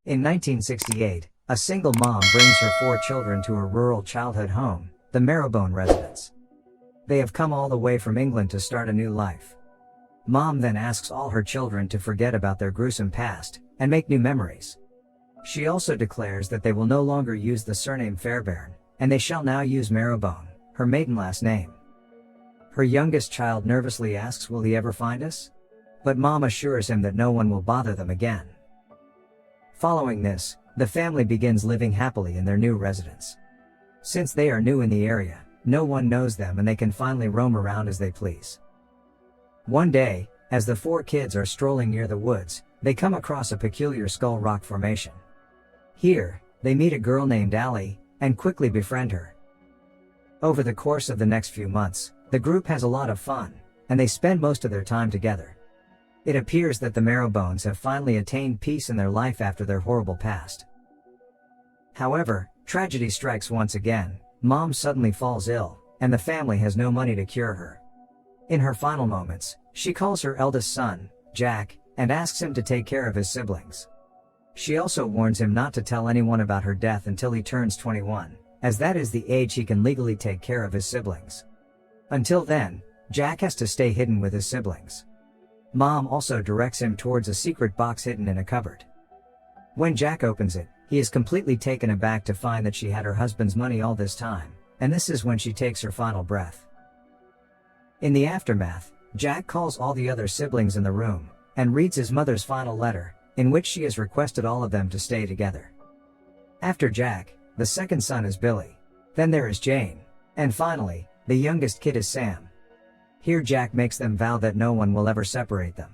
In 1968, a single mom brings her 4 children to a rural childhood home, the Marrowbone residence. They have come all the way from England to start a new life. Mom then asks all her children to forget about their gruesome past and make new memories. She also declares that they will no longer use the surname Fairbairn, and they shall now use Marrowbone, her maiden last name. Her youngest child nervously asks, will he ever find us? But Mom assures him that no one will bother them again. Following this, the family begins living happily in their new residence. Since they are new in the area, no one knows them and they can finally roam around as they please. One day, as the 4 kids are strolling near the woods, they come across a peculiar skull rock formation. Here, they meet a girl named Allie, and quickly befriend her. Over the course of the next few months, the group has a lot of fun, and they spend most of their time together. It appears that the Marrowbones have finally attained peace in their life after their horrible past. However, tragedy strikes once again. Mom suddenly falls ill, and the family has no money to cure her. In her final moments, she calls her eldest son, Jack, and asks him to take care of his siblings. She also warns him not to tell anyone about her death until he turns 21, as that is the age he can legally take care of his siblings. Until then, Jack has to stay hidden with his siblings. Mom also directs him towards a secret box hidden in a cupboard. When Jack opens it, he is completely taken aback to find that she had her husband's money all this time, and this is when she takes her final breath. In the aftermath, Jack calls all the other siblings in the room, and reads his mother's final letter, in which she has requested all of them to stay together. After Jack, the second son is Billy. Then there is Jane. And finally, the youngest kid is Sam. Here Jack makes them vow that no one will ever separate them.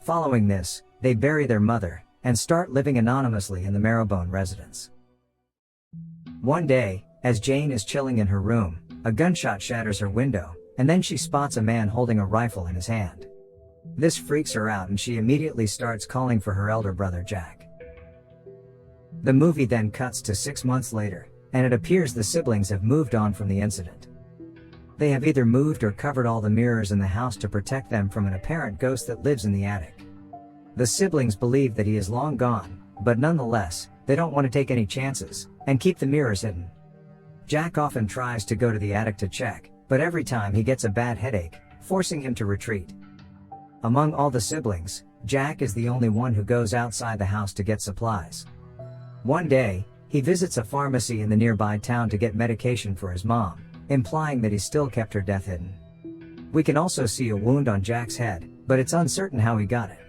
Following this, they bury their mother, and start living anonymously in the Marrowbone residence. One day, as Jane is chilling in her room, a gunshot shatters her window, and then she spots a man holding a rifle in his hand. This freaks her out and she immediately starts calling for her elder brother Jack. The movie then cuts to 6 months later, and it appears the siblings have moved on from the incident. They have either moved or covered all the mirrors in the house to protect them from an apparent ghost that lives in the attic. The siblings believe that he is long gone, but nonetheless, they don't want to take any chances, and keep the mirrors hidden. Jack often tries to go to the attic to check, but every time he gets a bad headache, forcing him to retreat. Among all the siblings, Jack is the only one who goes outside the house to get supplies. One day, he visits a pharmacy in the nearby town to get medication for his mom, implying that he still kept her death hidden. We can also see a wound on Jack's head, but it's uncertain how he got it.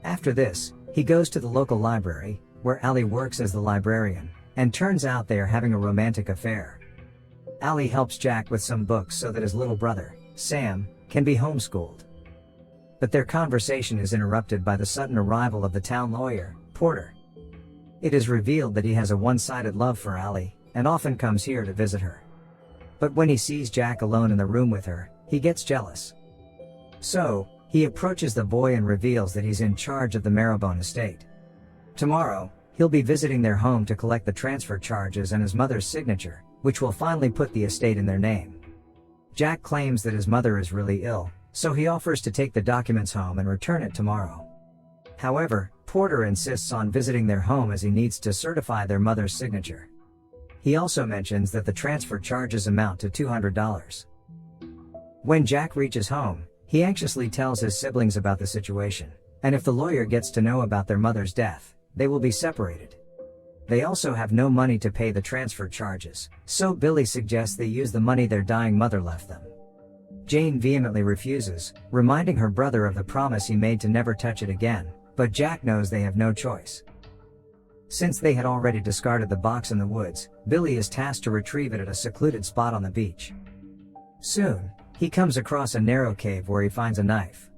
After this, he goes to the local library, where Allie works as the librarian, and turns out they are having a romantic affair. Allie helps Jack with some books so that his little brother, Sam, can be homeschooled. But their conversation is interrupted by the sudden arrival of the town lawyer, Porter. It is revealed that he has a one-sided love for Allie, and often comes here to visit her. But when he sees Jack alone in the room with her, he gets jealous. So, he approaches the boy and reveals that he's in charge of the Marrowbone estate. Tomorrow, he'll be visiting their home to collect the transfer charges and his mother's signature, which will finally put the estate in their name. Jack claims that his mother is really ill, so he offers to take the documents home and return it tomorrow. However, Porter insists on visiting their home as he needs to certify their mother's signature. He also mentions that the transfer charges amount to $200. When Jack reaches home, he anxiously tells his siblings about the situation, and if the lawyer gets to know about their mother's death, they will be separated. They also have no money to pay the transfer charges, so Billy suggests they use the money their dying mother left them. Jane vehemently refuses, reminding her brother of the promise he made to never touch it again, but Jack knows they have no choice. Since they had already discarded the box in the woods, Billy is tasked to retrieve it at a secluded spot on the beach. Soon, he comes across a narrow cave where he finds a knife.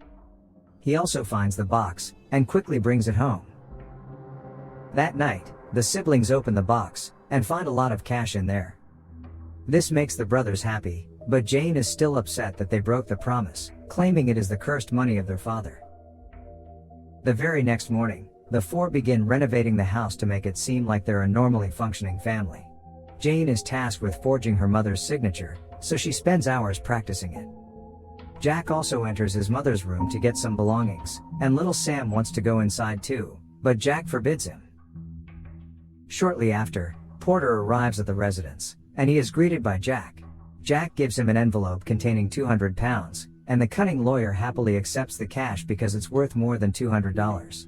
He also finds the box, and quickly brings it home. That night, the siblings open the box, and find a lot of cash in there. This makes the brothers happy, but Jane is still upset that they broke the promise, claiming it is the cursed money of their father. The very next morning, the 4 begin renovating the house to make it seem like they're a normally functioning family. Jane is tasked with forging her mother's signature, so she spends hours practicing it. Jack also enters his mother's room to get some belongings, and little Sam wants to go inside too, but Jack forbids him. Shortly after, Porter arrives at the residence, and he is greeted by Jack. Jack gives him an envelope containing £200, and the cunning lawyer happily accepts the cash because it's worth more than $200.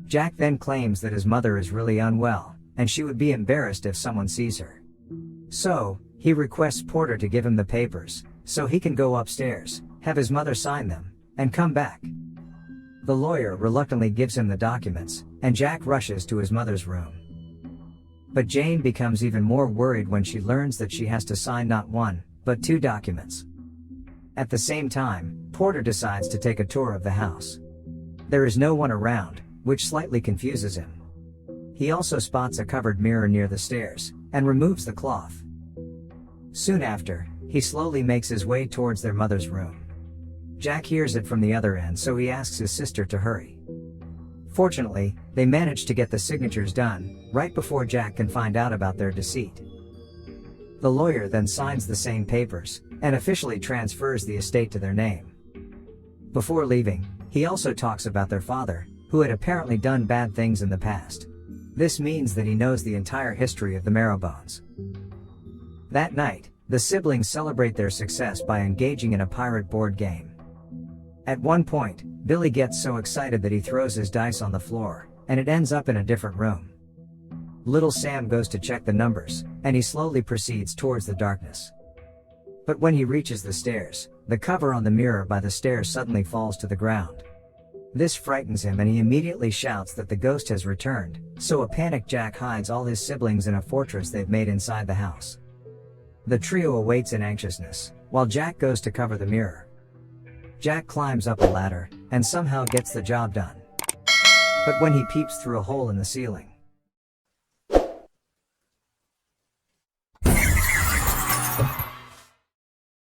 Jack then claims that his mother is really unwell, and she would be embarrassed if someone sees her. So, he requests Porter to give him the papers, so he can go upstairs, have his mother sign them, and come back. The lawyer reluctantly gives him the documents, and Jack rushes to his mother's room. But Jane becomes even more worried when she learns that she has to sign not one, but 2 documents. At the same time, Porter decides to take a tour of the house. There is no one around, which slightly confuses him. He also spots a covered mirror near the stairs, and removes the cloth. Soon after, he slowly makes his way towards their mother's room. Jack hears it from the other end, so he asks his sister to hurry. Fortunately, they manage to get the signatures done, right before Jack can find out about their deceit. The lawyer then signs the same papers, and officially transfers the estate to their name. Before leaving, he also talks about their father, who had apparently done bad things in the past. This means that he knows the entire history of the Marrowbones. That night, the siblings celebrate their success by engaging in a pirate board game. At one point, Billy gets so excited that he throws his dice on the floor, and it ends up in a different room. Little Sam goes to check the numbers, and he slowly proceeds towards the darkness. But when he reaches the stairs, the cover on the mirror by the stairs suddenly falls to the ground. This frightens him, and he immediately shouts that the ghost has returned, so a panicked Jack hides all his siblings in a fortress they've made inside the house. The trio awaits in anxiousness, while Jack goes to cover the mirror. Jack climbs up a ladder, and somehow gets the job done. But when he peeps through a hole in the ceiling,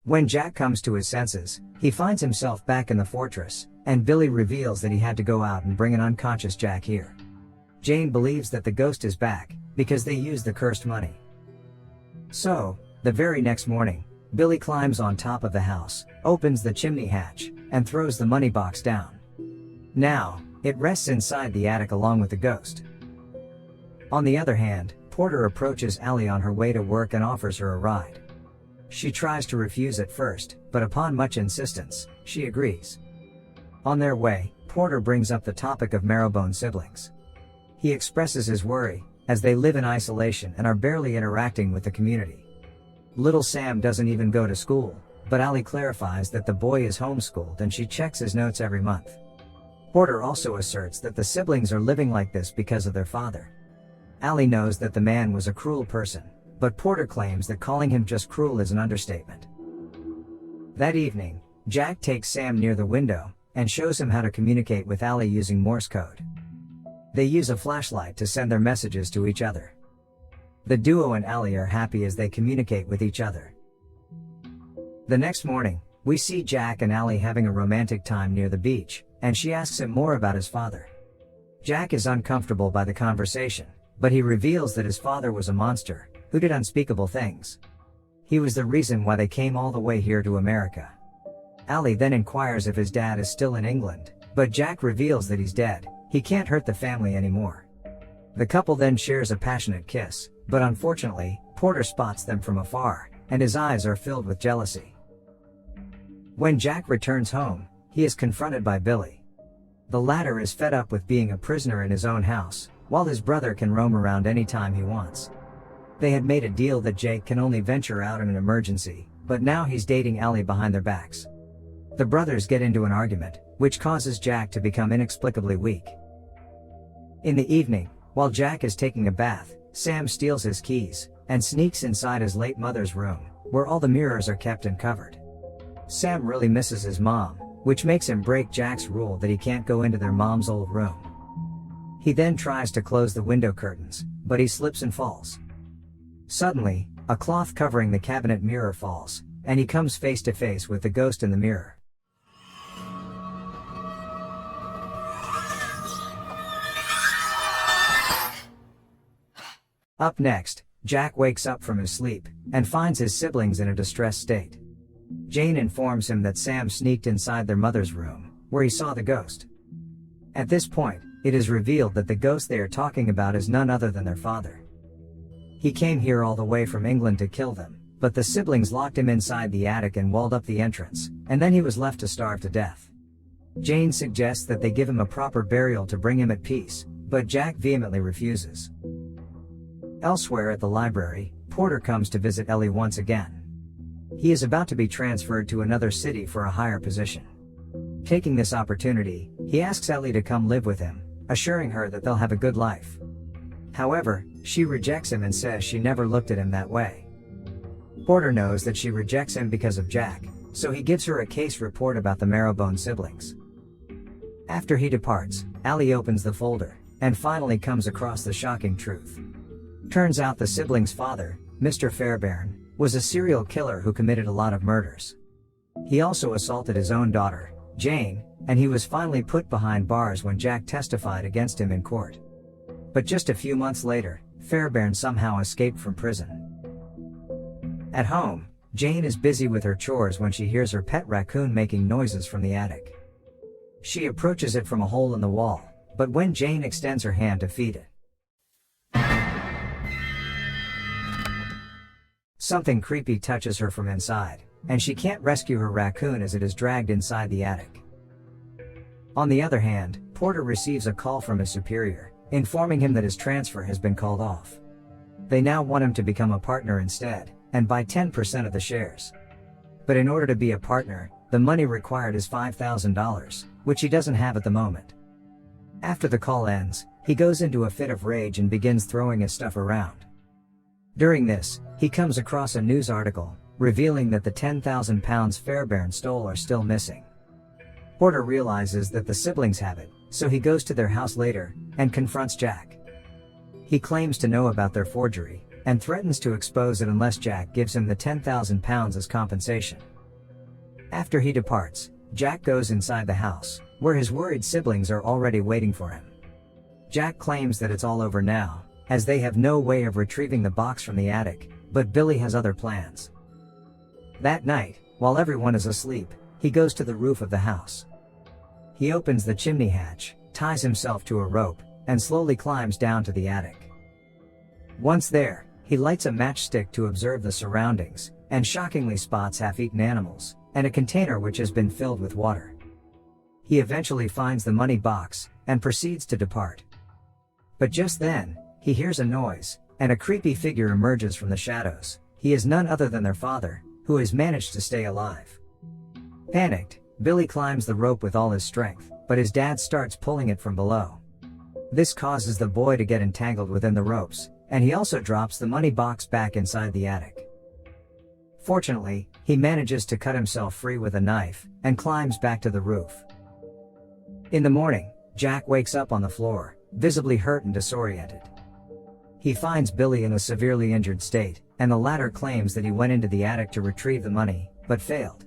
when Jack comes to his senses, he finds himself back in the fortress, and Billy reveals that he had to go out and bring an unconscious Jack here. Jane believes that the ghost is back, because they used the cursed money. So, the very next morning, Billy climbs on top of the house, opens the chimney hatch, and throws the money box down. Now, it rests inside the attic along with the ghost. On the other hand, Porter approaches Allie on her way to work and offers her a ride. She tries to refuse at first, but upon much insistence, she agrees. On their way, Porter brings up the topic of Marrowbone siblings. He expresses his worry, as they live in isolation and are barely interacting with the community. Little Sam doesn't even go to school, but Allie clarifies that the boy is homeschooled and she checks his notes every month. Porter also asserts that the siblings are living like this because of their father. Allie knows that the man was a cruel person, but Porter claims that calling him just cruel is an understatement. That evening, Jack takes Sam near the window, and shows him how to communicate with Allie using Morse code. They use a flashlight to send their messages to each other. The duo and Allie are happy as they communicate with each other. The next morning, we see Jack and Allie having a romantic time near the beach, and she asks him more about his father. Jack is uncomfortable by the conversation, but he reveals that his father was a monster, who did unspeakable things. He was the reason why they came all the way here to America. Allie then inquires if his dad is still in England, but Jack reveals that he's dead. He can't hurt the family anymore. The couple then shares a passionate kiss, but unfortunately, Porter spots them from afar, and his eyes are filled with jealousy. When Jack returns home, he is confronted by Billy. The latter is fed up with being a prisoner in his own house, while his brother can roam around anytime he wants. They had made a deal that Jake can only venture out in an emergency, but now he's dating Allie behind their backs. The brothers get into an argument, which causes Jack to become inexplicably weak. In the evening, while Jack is taking a bath, Sam steals his keys, and sneaks inside his late mother's room, where all the mirrors are kept and covered. Sam really misses his mom, which makes him break Jack's rule that he can't go into their mom's old room. He then tries to close the window curtains, but he slips and falls. Suddenly, a cloth covering the cabinet mirror falls, and he comes face to face with the ghost in the mirror. Up next, Jack wakes up from his sleep, and finds his siblings in a distressed state. Jane informs him that Sam sneaked inside their mother's room, where he saw the ghost. At this point, it is revealed that the ghost they are talking about is none other than their father. He came here all the way from England to kill them, but the siblings locked him inside the attic and walled up the entrance, and then he was left to starve to death. Jane suggests that they give him a proper burial to bring him at peace, but Jack vehemently refuses. Elsewhere at the library, Porter comes to visit Ellie once again. He is about to be transferred to another city for a higher position. Taking this opportunity, he asks Ellie to come live with him, assuring her that they'll have a good life. However, she rejects him and says she never looked at him that way. Porter knows that she rejects him because of Jack, so he gives her a case report about the Marrowbone siblings. After he departs, Ellie opens the folder, and finally comes across the shocking truth. Turns out the siblings' father, Mr. Fairbairn, was a serial killer who committed a lot of murders. He also assaulted his own daughter, Jane, and he was finally put behind bars when Jack testified against him in court. But just a few months later, Fairbairn somehow escaped from prison. At home, Jane is busy with her chores when she hears her pet raccoon making noises from the attic. She approaches it from a hole in the wall, but when Jane extends her hand to feed it, something creepy touches her from inside, and she can't rescue her raccoon as it is dragged inside the attic. On the other hand, Porter receives a call from his superior, informing him that his transfer has been called off. They now want him to become a partner instead, and buy 10% of the shares. But in order to be a partner, the money required is $5,000, which he doesn't have at the moment. After the call ends, he goes into a fit of rage and begins throwing his stuff around. During this, he comes across a news article, revealing that the £10,000 Fairbairn stole are still missing. Porter realizes that the siblings have it, so he goes to their house later, and confronts Jack. He claims to know about their forgery, and threatens to expose it unless Jack gives him the £10,000 as compensation. After he departs, Jack goes inside the house, where his worried siblings are already waiting for him. Jack claims that it's all over now, as they have no way of retrieving the box from the attic, but Billy has other plans. That night, while everyone is asleep, he goes to the roof of the house. He opens the chimney hatch, ties himself to a rope, and slowly climbs down to the attic. Once there, he lights a matchstick to observe the surroundings, and shockingly spots half-eaten animals, and a container which has been filled with water. He eventually finds the money box, and proceeds to depart. But just then, he hears a noise, and a creepy figure emerges from the shadows. He is none other than their father, who has managed to stay alive. Panicked, Billy climbs the rope with all his strength, but his dad starts pulling it from below. This causes the boy to get entangled within the ropes, and he also drops the money box back inside the attic. Fortunately, he manages to cut himself free with a knife, and climbs back to the roof. In the morning, Jack wakes up on the floor, visibly hurt and disoriented. He finds Billy in a severely injured state, and the latter claims that he went into the attic to retrieve the money, but failed.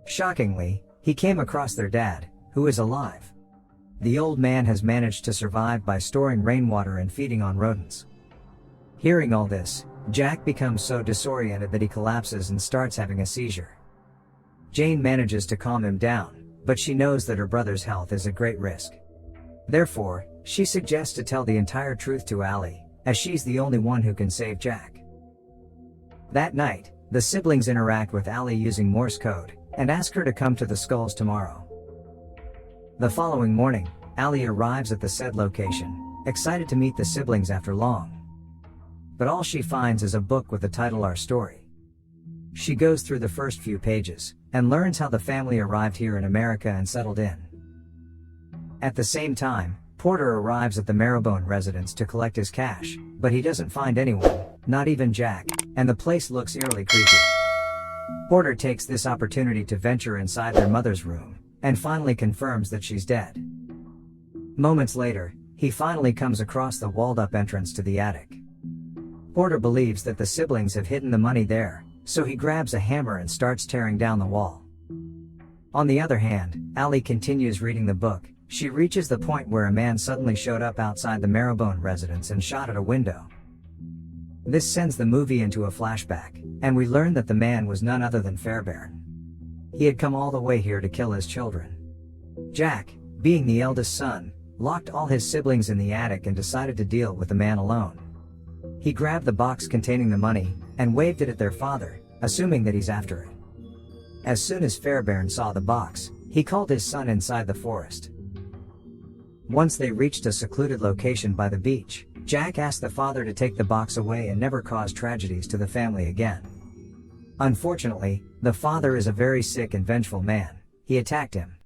Shockingly, he came across their dad, who is alive. The old man has managed to survive by storing rainwater and feeding on rodents. Hearing all this, Jack becomes so disoriented that he collapses and starts having a seizure. Jane manages to calm him down, but she knows that her brother's health is at great risk. Therefore, she suggests to tell the entire truth to Allie, as she's the only one who can save Jack. That night, the siblings interact with Allie using Morse code, and ask her to come to the skulls tomorrow. The following morning, Allie arrives at the said location, excited to meet the siblings after long. But all she finds is a book with the title Our Story. She goes through the first few pages, and learns how the family arrived here in America and settled in. At the same time, Porter arrives at the Marrowbone residence to collect his cash, but he doesn't find anyone, not even Jack, and the place looks eerily creepy. Porter takes this opportunity to venture inside their mother's room, and finally confirms that she's dead. Moments later, he finally comes across the walled-up entrance to the attic. Porter believes that the siblings have hidden the money there, so he grabs a hammer and starts tearing down the wall. On the other hand, Allie continues reading the book. She reaches the point where a man suddenly showed up outside the Marrowbone residence and shot at a window. This sends the movie into a flashback, and we learn that the man was none other than Fairbairn. He had come all the way here to kill his children. Jack, being the eldest son, locked all his siblings in the attic and decided to deal with the man alone. He grabbed the box containing the money, and waved it at their father, assuming that he's after it. As soon as Fairbairn saw the box, he called his son inside the forest. Once they reached a secluded location by the beach, Jack asked the father to take the box away and never cause tragedies to the family again. Unfortunately, the father is a very sick and vengeful man. He attacked him.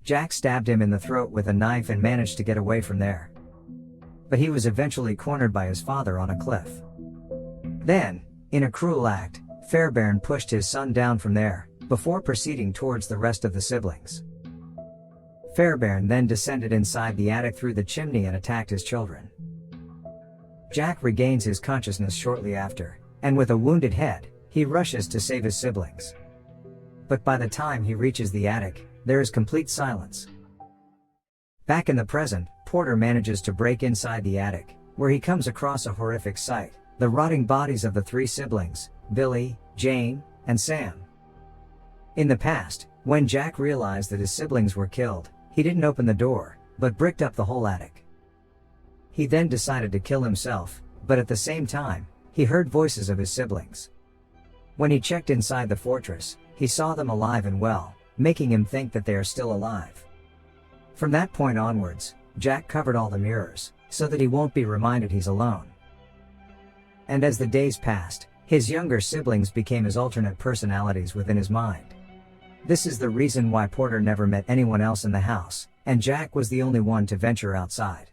Jack stabbed him in the throat with a knife and managed to get away from there. But he was eventually cornered by his father on a cliff. Then, in a cruel act, Fairbairn pushed his son down from there, before proceeding towards the rest of the siblings. Fairbairn then descended inside the attic through the chimney and attacked his children. Jack regains his consciousness shortly after, and with a wounded head, he rushes to save his siblings. But by the time he reaches the attic, there is complete silence. Back in the present, Porter manages to break inside the attic, where he comes across a horrific sight: the rotting bodies of the three siblings, Billy, Jane, and Sam. In the past, when Jack realized that his siblings were killed, he didn't open the door, but bricked up the whole attic. He then decided to kill himself, but at the same time, he heard voices of his siblings. When he checked inside the fortress, he saw them alive and well, making him think that they are still alive. From that point onwards, Jack covered all the mirrors, so that he won't be reminded he's alone. And as the days passed, his younger siblings became his alternate personalities within his mind. This is the reason why Porter never met anyone else in the house, and Jack was the only one to venture outside.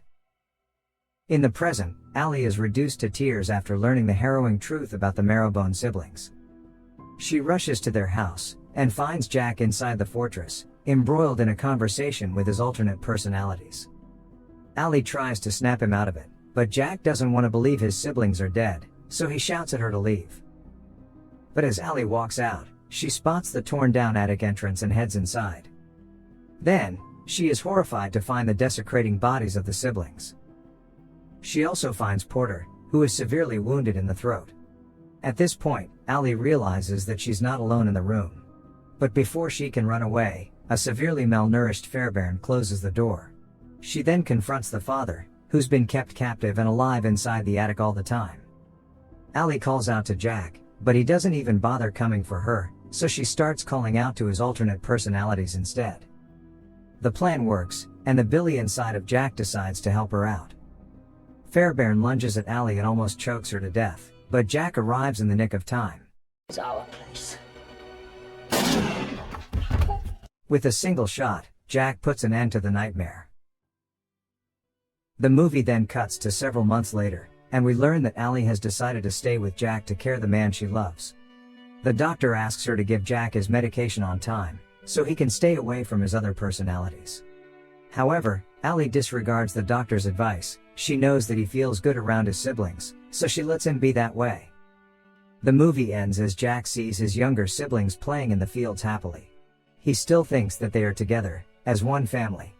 In the present, Allie is reduced to tears after learning the harrowing truth about the Marrowbone siblings. She rushes to their house, and finds Jack inside the fortress, embroiled in a conversation with his alternate personalities. Allie tries to snap him out of it, but Jack doesn't want to believe his siblings are dead, so he shouts at her to leave. But as Allie walks out, she spots the torn down attic entrance and heads inside. Then, she is horrified to find the desecrating bodies of the siblings. She also finds Porter, who is severely wounded in the throat. At this point, Allie realizes that she's not alone in the room. But before she can run away, a severely malnourished Fairbairn closes the door. She then confronts the father, who's been kept captive and alive inside the attic all the time. Allie calls out to Jack, but he doesn't even bother coming for her, so she starts calling out to his alternate personalities instead. The plan works, and the Billy inside of Jack decides to help her out. Fairbairn lunges at Allie and almost chokes her to death, but Jack arrives in the nick of time. It's our place. With a single shot, Jack puts an end to the nightmare. The movie then cuts to several months later, and we learn that Allie has decided to stay with Jack to care the man she loves. The doctor asks her to give Jack his medication on time, so he can stay away from his other personalities. However, Allie disregards the doctor's advice. She knows that he feels good around his siblings, so she lets him be that way. The movie ends as Jack sees his younger siblings playing in the fields happily. He still thinks that they are together, as one family.